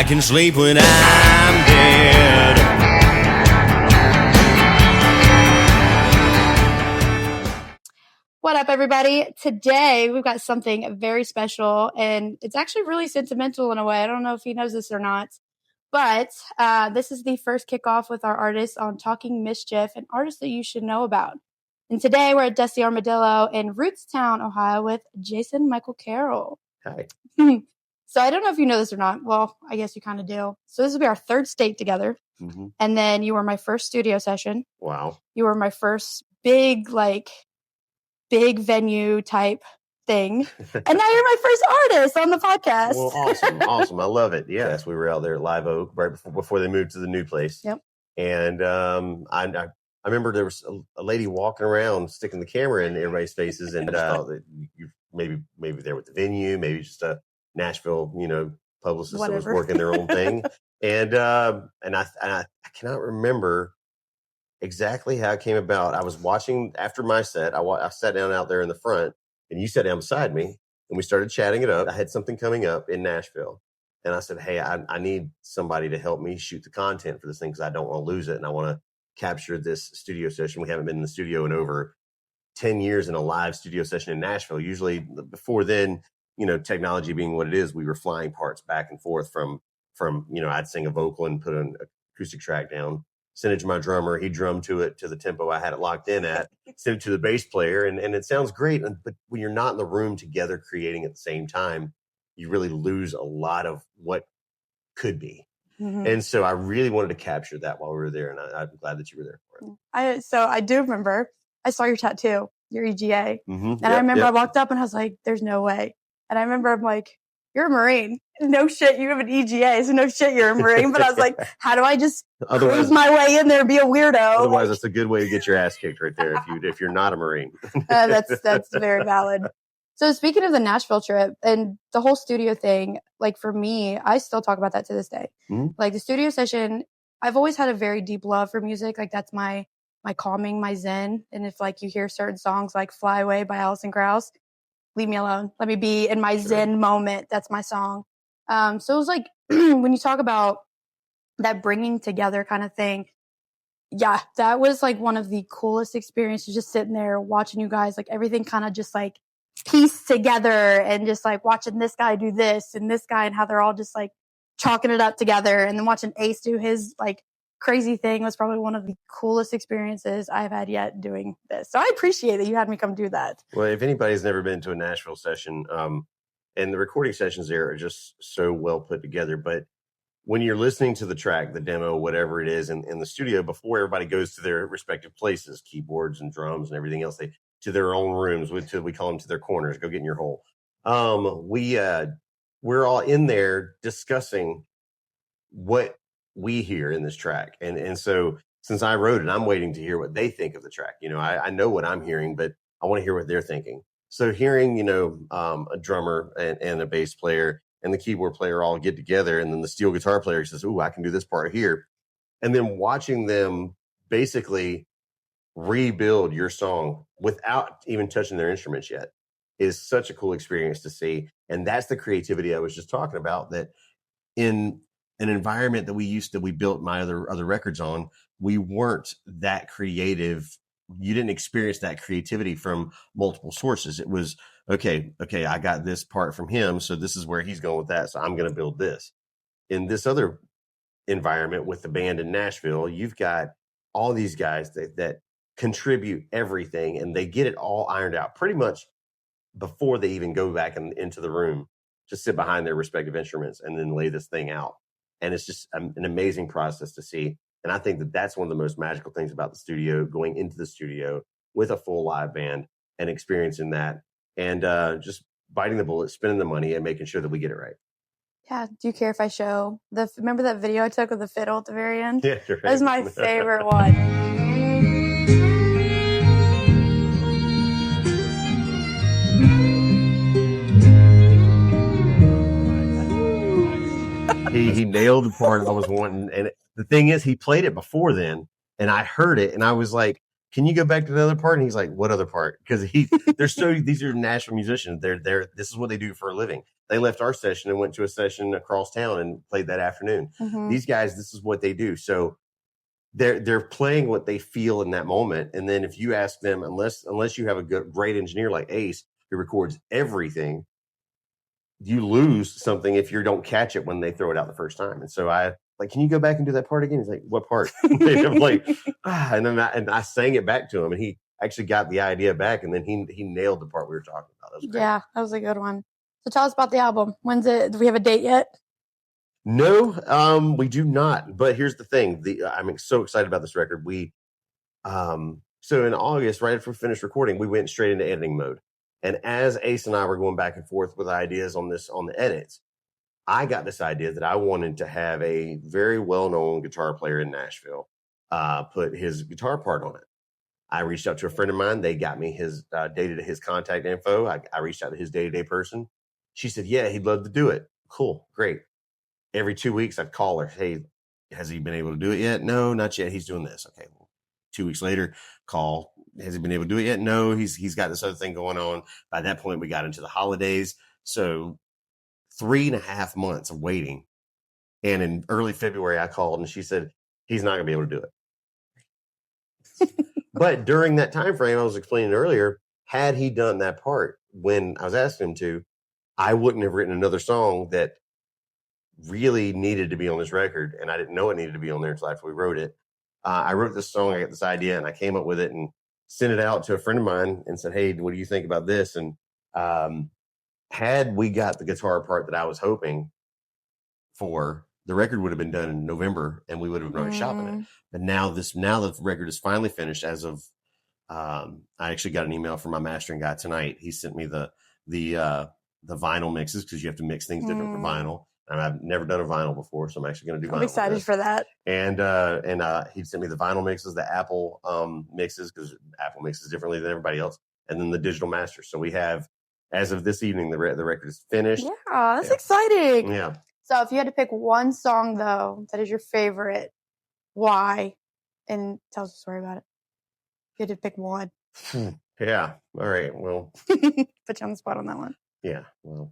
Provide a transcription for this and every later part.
I can sleep when I'm dead. What up, everybody? Today, we've got something very special, and it's actually really sentimental in a way. I don't know if he knows this or not, but this is the first kickoff with our artist on Talkin Misschif, an artist that you should know about. And today, we're at Dusty Armadillo in Rootstown, Ohio, with Jason Michael Carroll. Hi. So I don't know if you know this or not. Well, I guess you kind of do. So this will be our third state together. Mm-hmm. And then you were my first studio session. Wow. You were my first big venue type thing. And now you're my first artist on the podcast. Well, awesome. I love it. Yes, we were out there at Live Oak right before they moved to the new place. Yep. And I remember there was a lady walking around sticking the camera in everybody's faces, and I just thought that you maybe there with the venue, maybe just a Nashville, publicist that was working their own thing. And I cannot remember exactly how it came about. I was watching after my set. I sat down out there in the front, and you sat down beside me, and we started chatting it up. I had something coming up in Nashville, and I said, "Hey, I need somebody to help me shoot the content for this thing because I don't want to lose it, and I want to capture this studio session. We haven't been in the studio in over 10 years in a live studio session in Nashville. Usually, before then, technology being what it is, we were flying parts back and forth from I'd sing a vocal and put an acoustic track down." Sent it to my drummer. He drummed to it to the tempo I had it locked in at. Sent it to the bass player, and it sounds great. But when you're not in the room together creating at the same time, you really lose a lot of what could be. Mm-hmm. And so I really wanted to capture that while we were there, and I'm glad that you were there for it. So I do remember I saw your tattoo, your EGA, and I remember I walked up and I was like, "There's no way." And I remember I'm like, "You're a Marine. No shit, you have an EGA, so no shit, you're a Marine." But I was like, how do I just cruise my way in there and be a weirdo? Otherwise, that's a good way to get your ass kicked right there if you're not a Marine. That's very valid. So speaking of the Nashville trip and the whole studio thing, like for me, I still talk about that to this day. Mm-hmm. Like the studio session, I've always had a very deep love for music. Like that's my calming, my zen. And if like you hear certain songs like "Fly Away" by Alison Krauss, leave me alone. Let me be in my zen moment. That's my song. So it was like when you talk about that bringing together kind of thing, yeah, that was like one of the coolest experiences, just sitting there watching you guys, like everything kind of just like pieced together and just like watching this guy do this and this guy and how they're all just like chalking it up together. And then watching Ace do his like crazy thing was probably one of the coolest experiences I've had yet doing this. So I appreciate that you had me come do that. Well, if anybody's never been to a Nashville session, and the recording sessions there are just so well put together. But when you're listening to the track, the demo, whatever it is in the studio, before everybody goes to their respective places, keyboards and drums and everything else, to their own rooms, we call them to their corners, go get in your hole. We're all in there discussing what we hear in this track. And so since I wrote it, I'm waiting to hear what they think of the track. I know what I'm hearing, but I want to hear what they're thinking. So hearing, a drummer and a bass player and the keyboard player all get together, and then the steel guitar player says, "Ooh, I can do this part here." And then watching them basically rebuild your song without even touching their instruments yet is such a cool experience to see. And that's the creativity I was just talking about, that in an environment that we built my other records on, we weren't that creative. You didn't experience that creativity from multiple sources. It was, okay, I got this part from him, so this is where he's going with that, so I'm going to build this. In this other environment with the band in Nashville, you've got all these guys that contribute everything, and they get it all ironed out pretty much before they even go back into the room, just sit behind their respective instruments and then lay this thing out. And it's just an amazing process to see. And I think that that's one of the most magical things about the studio, going into the studio with a full live band and experiencing that, and just biting the bullet, spending the money, and making sure that we get it right. Yeah. Do you care if I show remember that video I took of the fiddle at the very end? Yeah, sure. That was my favorite one. He nailed the part I was wanting. And the thing is, he played it before then, and I heard it, and I was like, "Can you go back to the other part?" And he's like, "What other part?" Because these are Nashville musicians. This is what they do for a living. they left our session and went to a session across town and played that afternoon. These guys, this is what they do. So they're playing what they feel in that moment. And then if you ask them, unless you have a great engineer like Ace who records everything, you lose something if you don't catch it when they throw it out the first time. And so I like, can you go back and do that part again? He's like, what part? And I'm like, and then I sang it back to him, and he actually got the idea back, and then he nailed the part we were talking about. That was great. Yeah, that was a good one. So tell us about the album. When's it? Do we have a date yet? No, we do not. But here's the thing: I'm so excited about this record. So in August, right after we finished recording, we went straight into editing mode. And as Ace and I were going back and forth with ideas on the edits, I got this idea that I wanted to have a very well-known guitar player in Nashville put his guitar part on it. I reached out to a friend of mine. They got me his his contact info. I reached out to his day-to-day person. She said, yeah, he'd love to do it. Cool, great. Every 2 weeks, I'd call her. Hey, has he been able to do it yet? No, not yet. He's doing this. Okay. 2 weeks later, call. Has he been able to do it yet? No, he's got this other thing going on. By that point, we got into the holidays. So 3.5 months of waiting. And in early February, I called and she said, he's not going to be able to do it. But during that time frame, I was explaining earlier, had he done that part when I was asking him to, I wouldn't have written another song that really needed to be on this record. And I didn't know it needed to be on there until after we wrote it. I wrote this song, I got this idea, and I came up with it and sent it out to a friend of mine and said, hey, what do you think about this? And had we got the guitar part that I was hoping for, the record would have been done in November and we would have been already shopping it. But now the record is finally finished as of, I actually got an email from my mastering guy tonight. He sent me the vinyl mixes because you have to mix things different for vinyl. And I've never done a vinyl before, so I'm actually going to do vinyl. I'm excited for that. And he sent me the vinyl mixes, the Apple mixes, because Apple mixes differently than everybody else, and then the digital master. So we have, as of this evening, the record is finished. Yeah, that's exciting. Yeah. So if you had to pick one song, though, that is your favorite, why? And tell us a story about it. If you had to pick one. Yeah. All right. Well. Put you on the spot on that one. Yeah. Well.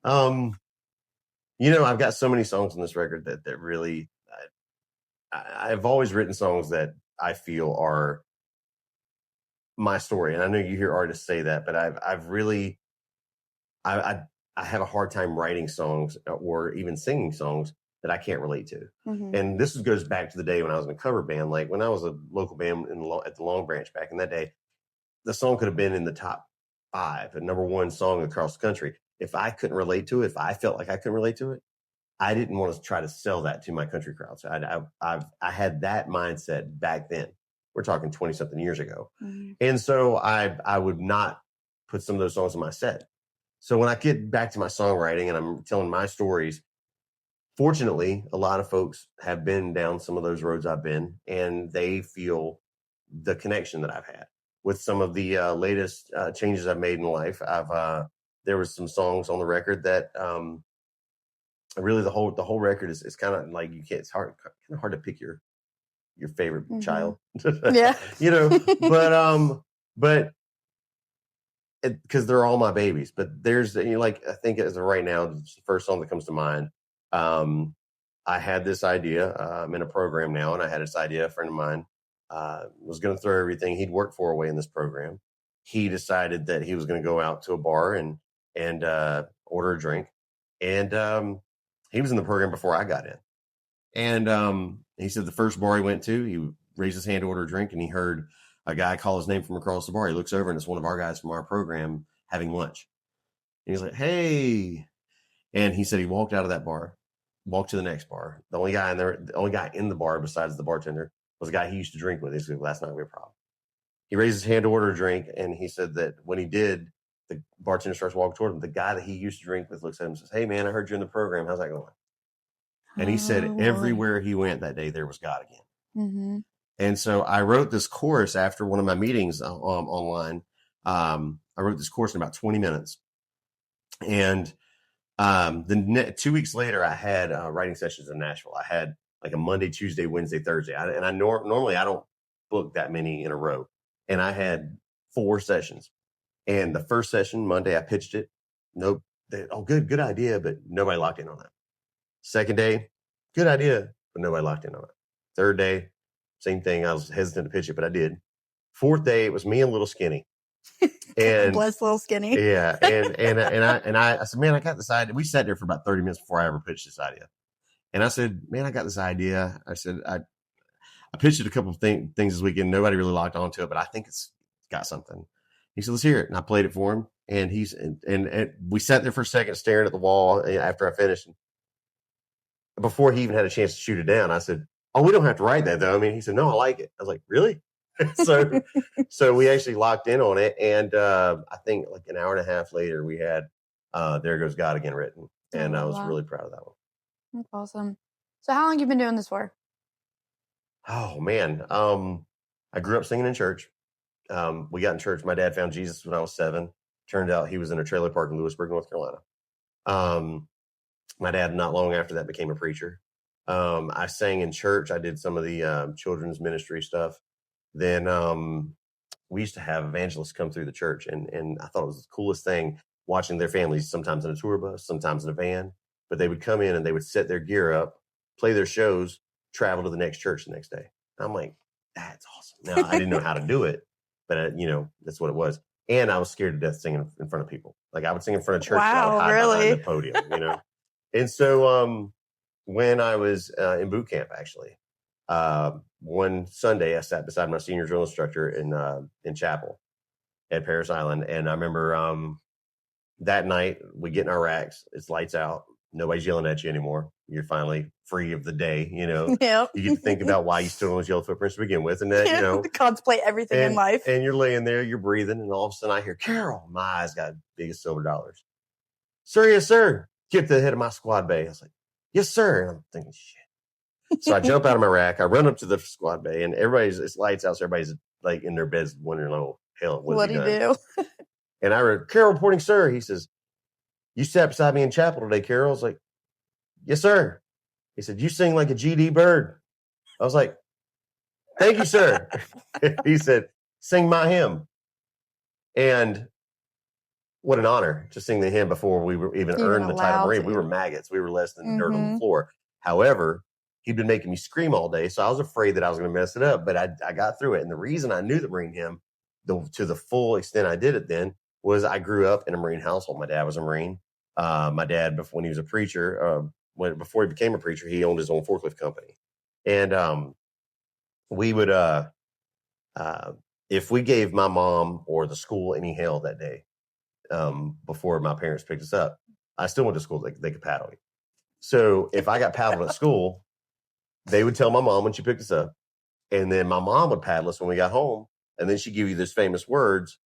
I've got so many songs on this record that really, I've always written songs that I feel are my story. And I know you hear artists say that, but I've really, I have a hard time writing songs or even singing songs that I can't relate to. And this goes back to the day when I was in a cover band. Like when I was a local band at the Long Branch back in that day, the song could have been in the top 5, a number 1 song across the country. If I couldn't relate to it, if I felt like I couldn't relate to it, I didn't want to try to sell that to my country crowd. So I had that mindset back then. We're talking 20-something years ago. And so I would not put some of those songs in my set. So when I get back to my songwriting and I'm telling my stories, fortunately, a lot of folks have been down some of those roads I've been, and they feel the connection that I've had with some of the latest changes I've made in life. There was some songs on the record that really the whole record is kind of like it's kind of hard to pick your favorite child. Yeah. But because they're all my babies. But there's I think as of right now, it's the first song that comes to mind. I had this idea. I'm in a program now, and I had this idea. A friend of mine was going to throw everything he'd worked for away in this program. He decided that he was going to go out to a bar and order a drink. And he was in the program before I got in. And he said the first bar he went to, he raised his hand to order a drink, and he heard a guy call his name from across the bar. He looks over, and it's one of our guys from our program having lunch. And he's like, hey. And he said he walked out of that bar, walked to the next bar. The only guy in the bar besides the bartender was a guy he used to drink with. He said, well, that's not going to be a problem. He raised his hand to order a drink, and he said that when he did, the bartender starts walking toward him. The guy that he used to drink with looks at him and says, hey, man, I heard you're in the program. How's that going? And he said everywhere he went that day, there was God again. And so I wrote this chorus after one of my meetings online. I wrote this chorus in about 20 minutes. And 2 weeks later, I had writing sessions in Nashville. I had like a Monday, Tuesday, Wednesday, Thursday. Normally I don't book that many in a row. And I had 4 sessions. And the first session, Monday, I pitched it. Nope. good idea, but nobody locked in on that. Second day, good idea, but nobody locked in on it. Third day, same thing. I was hesitant to pitch it, but I did. Fourth day, it was me and Little Skinny. And bless Little Skinny. Yeah. I said, man, I got this idea. We sat there for about 30 minutes before I ever pitched this idea. And I said, man, I got this idea. I said, I pitched it a couple of things this weekend. Nobody really locked onto it, but I think it's got something. He said, let's hear it. And I played it for him. And and we sat there for a second staring at the wall after I finished. Before he even had a chance to shoot it down, I said, oh, we don't have to write that though. I mean, he said, no, I like it. I was like, really? So we actually locked in on it. And I think like an hour and a half later, we had There Goes God Again written. And I was really proud of that one. That's awesome. So how long have you been doing this for? Oh, man. I grew up singing in church. We got in church. My dad found Jesus when I was 7. Turned out he was in a trailer park in Lewisburg, North Carolina. My dad, not long after that, became a preacher. I sang in church. I did some of the children's ministry stuff. Then we used to have evangelists come through the church, and I thought it was the coolest thing watching their families, sometimes in a tour bus, sometimes in a van. But they would come in and they would set their gear up, play their shows, travel to the next church the next day. I'm like, that's awesome. Now, I didn't know how to do it, but, that's what it was. And I was scared to death singing in front of people. Like I would sing in front of church. Wow, I would hide really? behind the podium, And so when I was in boot camp, actually, one Sunday I sat beside my senior drill instructor in chapel at Paris Island. And I remember that night we get in our racks, it's lights out. Nobody's yelling at you anymore. You're finally free of the day, Yep. You get to think about why you stood on those yellow footprints to begin with. And that, contemplate everything in life. And you're laying there, you're breathing. And all of a sudden I hear, Carroll, my eyes got big as silver dollars. Sir, yes, sir. Get to the head of my squad bay. I was like, yes, sir. And I'm thinking, shit. So I jump out of my rack. I run up to the squad bay and it's lights out. So everybody's like in their beds wondering, oh, hell, what do you do? And I read, Carroll reporting, sir. He says, you sat beside me in chapel today, Carroll. I was like, yes, sir. He said, you sing like a GD bird. I was like, thank you, sir. He said, sing my hymn. And what an honor to sing the hymn before we were even earned the title Marine. We were maggots. We were less than dirt on the floor. However, he'd been making me scream all day. So I was afraid that I was going to mess it up, but I got through it. And the reason I knew the Marine hymn to the full extent I did it then was I grew up in a Marine household. My dad was a Marine. My dad, when he was a preacher, before he became a preacher, he owned his own forklift company. And we would, if we gave my mom or the school any hell that day, before my parents picked us up, I still went to school. They could paddle you. So if I got paddled at school, they would tell my mom when she picked us up, and then my mom would paddle us when we got home. And then she'd give you those famous words,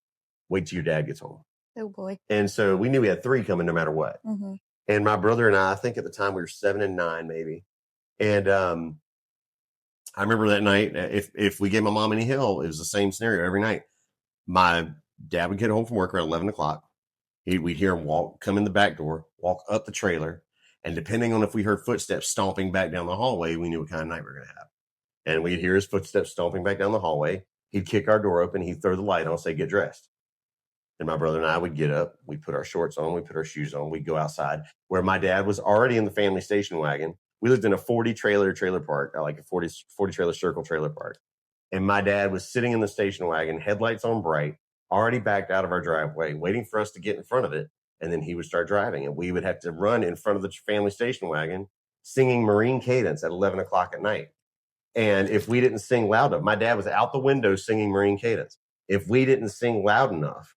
wait till your dad gets home. Oh boy. And so we knew we had 3 coming no matter what. Mm-hmm. And my brother and I think at the time we were 7 and 9 maybe. And I remember that night, if we gave my mom any hell, it was the same scenario every night. My dad would get home from work around 11 o'clock. We'd hear him come in the back door, walk up the trailer. And depending on if we heard footsteps stomping back down the hallway, we knew what kind of night we were going to have. And we'd hear his footsteps stomping back down the hallway. He'd kick our door open. He'd throw the light on, say, get dressed. And my brother and I would get up. We'd put our shorts on. We'd put our shoes on. We'd go outside where my dad was already in the family station wagon. We lived in a 40 trailer park, like a 40 trailer circle trailer park. And my dad was sitting in the station wagon, headlights on bright, already backed out of our driveway, waiting for us to get in front of it. And then he would start driving. And we would have to run in front of the family station wagon, singing Marine cadence at 11 o'clock at night. And if we didn't sing loud enough, my dad was out the window singing Marine cadence. If we didn't sing loud enough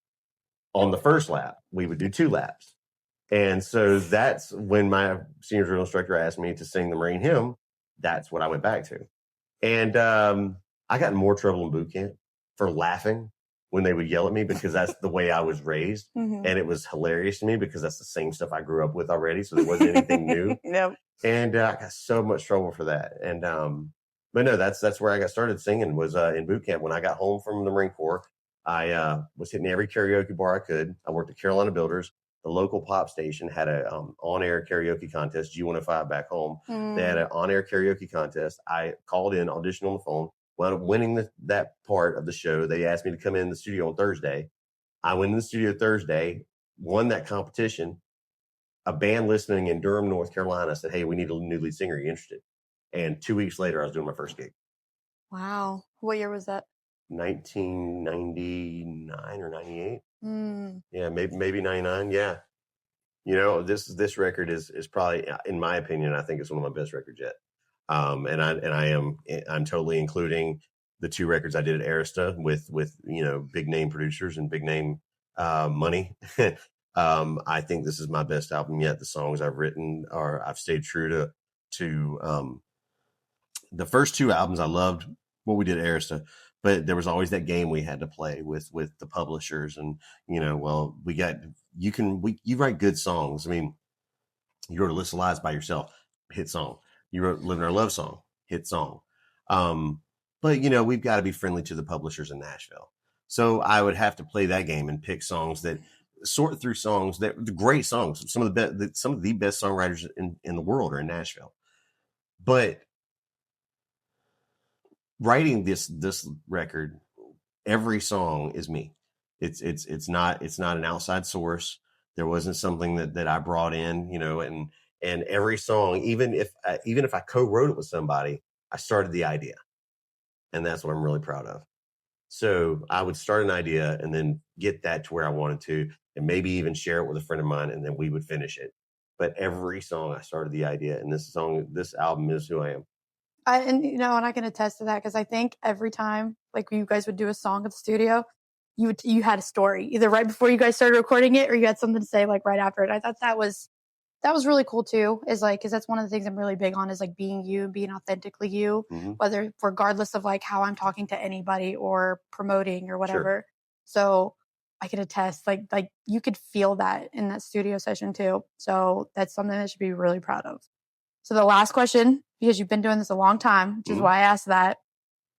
on the first lap, we would do 2 laps. And so that's when my senior drill instructor asked me to sing the Marine hymn. That's what I went back to. And I got in more trouble in boot camp for laughing when they would yell at me because that's the way I was raised. Mm-hmm. And it was hilarious to me because that's the same stuff I grew up with already. So there wasn't anything new. Yep. And I got so much trouble for that. And but no, that's where I got started singing was in boot camp. When I got home from the Marine Corps, I was hitting every karaoke bar I could. I worked at Carolina Builders. The local pop station had a on-air karaoke contest, G105 back home. They had an on-air karaoke contest. I called in, auditioned on the phone, wound up winning that part of the show. They asked me to come in the studio on Thursday. I went in the studio Thursday, won that competition, a band listening in Durham, North Carolina said, "Hey, we need a new lead singer. Are you interested?" And 2 weeks later, I was doing my first gig. Wow. What year was that? 1999 or 98. Mm. Yeah, maybe 99. Yeah. This record is probably, in my opinion, I think it's one of my best records yet. I'm totally including the 2 records I did at Arista with big name producers and big name money. I think this is my best album yet. The songs I've written I've stayed true to the first 2 albums. I loved what we did at Arista, but there was always that game we had to play with the publishers. And you write good songs. I mean, you wrote Alyssa Lies by yourself, hit song. You wrote Livin Our Love Song, hit song. But we've got to be friendly to the publishers in Nashville. So I would have to play that game and pick songs that sort through songs that the great songs. Some of the best songwriters in the world are in Nashville. But writing this record, every song is me. It's not an outside source. There wasn't something that I brought in, and every song, even if I co-wrote it with somebody, I started the idea, and that's what I'm really proud of. So I would start an idea and then get that to where I wanted to, and maybe even share it with a friend of mine, and then we would finish it. But every song, I started the idea, and this album is who I am. And I can attest to that, because I think every time like you guys would do a song at the studio, you had a story either right before you guys started recording it, or you had something to say like right after it. I thought that was really cool too, is like, because that's one of the things I'm really big on, is like being you, being authentically you, whether regardless of like how I'm talking to anybody or promoting or whatever. Sure. So I could attest, like you could feel that in that studio session too. So that's something that I should be really proud of. So the last question, because you've been doing this a long time, which is why I asked that,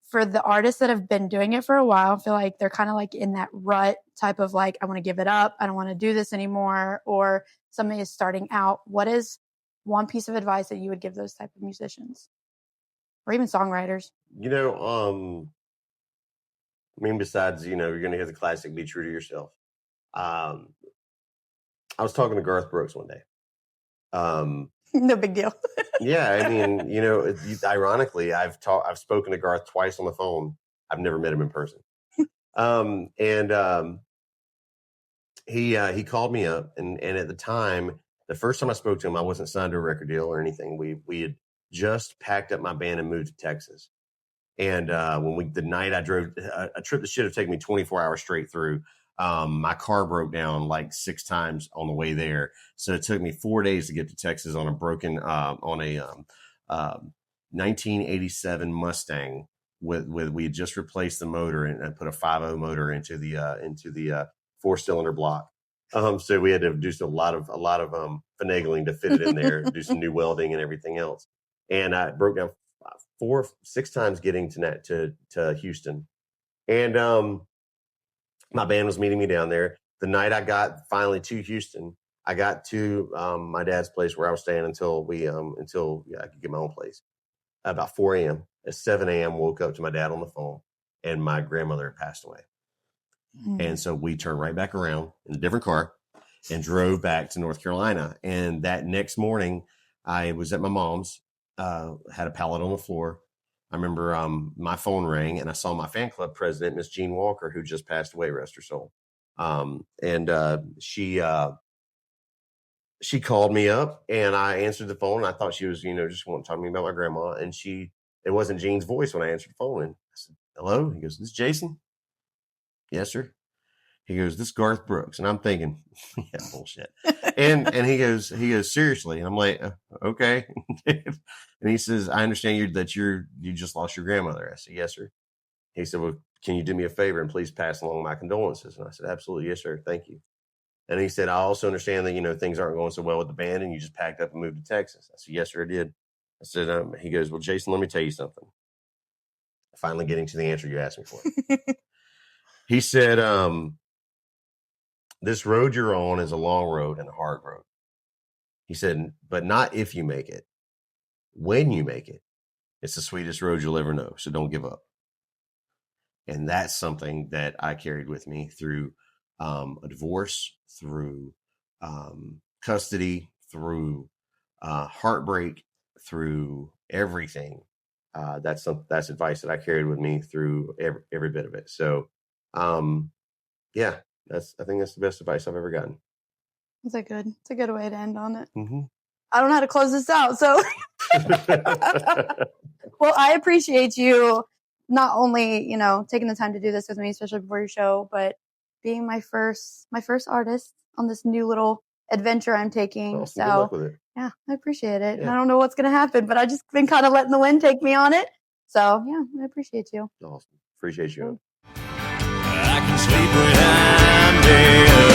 for the artists that have been doing it for a while, I feel like they're kind of like in that rut type of like, I want to give it up, I don't want to do this anymore, or somebody is starting out. What is one piece of advice that you would give those type of musicians, or even songwriters? I mean, besides, you're going to hear the classic, be true to yourself. I was talking to Garth Brooks one day. No big deal. Yeah, I mean, ironically, I've spoken to Garth twice on the phone. I've never met him in person. He called me up, and at the time, the first time I spoke to him, I wasn't signed to a record deal or anything. We had just packed up my band and moved to Texas. And the night I drove a trip that should have taken me 24 hours straight through, my car broke down like 6 times on the way there. So it took me 4 days to get to Texas on a 1987 Mustang with we had just replaced the motor and put a 5.0 motor into the 4-cylinder block. So we had to do a lot of finagling to fit it in there, do some new welding and everything else. And I broke down 4-6 times getting to Houston. And my band was meeting me down there. The night I got finally to Houston, I got to my dad's place where I was staying until I could get my own place. About 4 a.m. At 7 a.m. woke up to my dad on the phone, and my grandmother had passed away. And so we turned right back around in a different car and drove back to North Carolina. And that next morning, I was at my mom's, had a pallet on the floor. I remember my phone rang, and I saw my fan club president, Miss Jean Walker, who just passed away, rest her soul. She called me up, and I answered the phone. I thought she was, just wanting to talk to me about my grandma. And it wasn't Jean's voice when I answered the phone. And I said, "Hello?" He goes, "This is Jason?" "Yes, sir." He goes, "This is Garth Brooks." And I'm thinking, yeah, bullshit. And he goes, "Seriously?" And I'm like, "Okay." And he says, "I understand you just lost your grandmother." I said, "Yes, sir." He said, "Well, can you do me a favor and please pass along my condolences?" And I said, "Absolutely. Yes, sir. Thank you." And he said, "I also understand that, things aren't going so well with the band and you just packed up and moved to Texas." I said, "Yes, sir, I did." I said, he goes, "Well, Jason, let me tell you something." Finally getting to the answer you asked me for. He said, "This road you're on is a long road and a hard road." He said, "But not if you make it. When you make it, it's the sweetest road you'll ever know. So don't give up." And that's something that I carried with me through a divorce, through custody, through heartbreak, through everything. That's advice that I carried with me through every bit of it. So, yeah, I think that's the best advice I've ever gotten. It's a good way to end on it. Mm-hmm. I don't know how to close this out. So, well, I appreciate you not only, taking the time to do this with me, especially before your show, but being my first artist on this new little adventure I'm taking. Awesome. Good luck with it. Yeah, I appreciate it. Yeah. I don't know what's going to happen, but I just been kind of letting the wind take me on it. So, yeah, I appreciate you. Awesome. Appreciate you. I can sleep when I'm dead.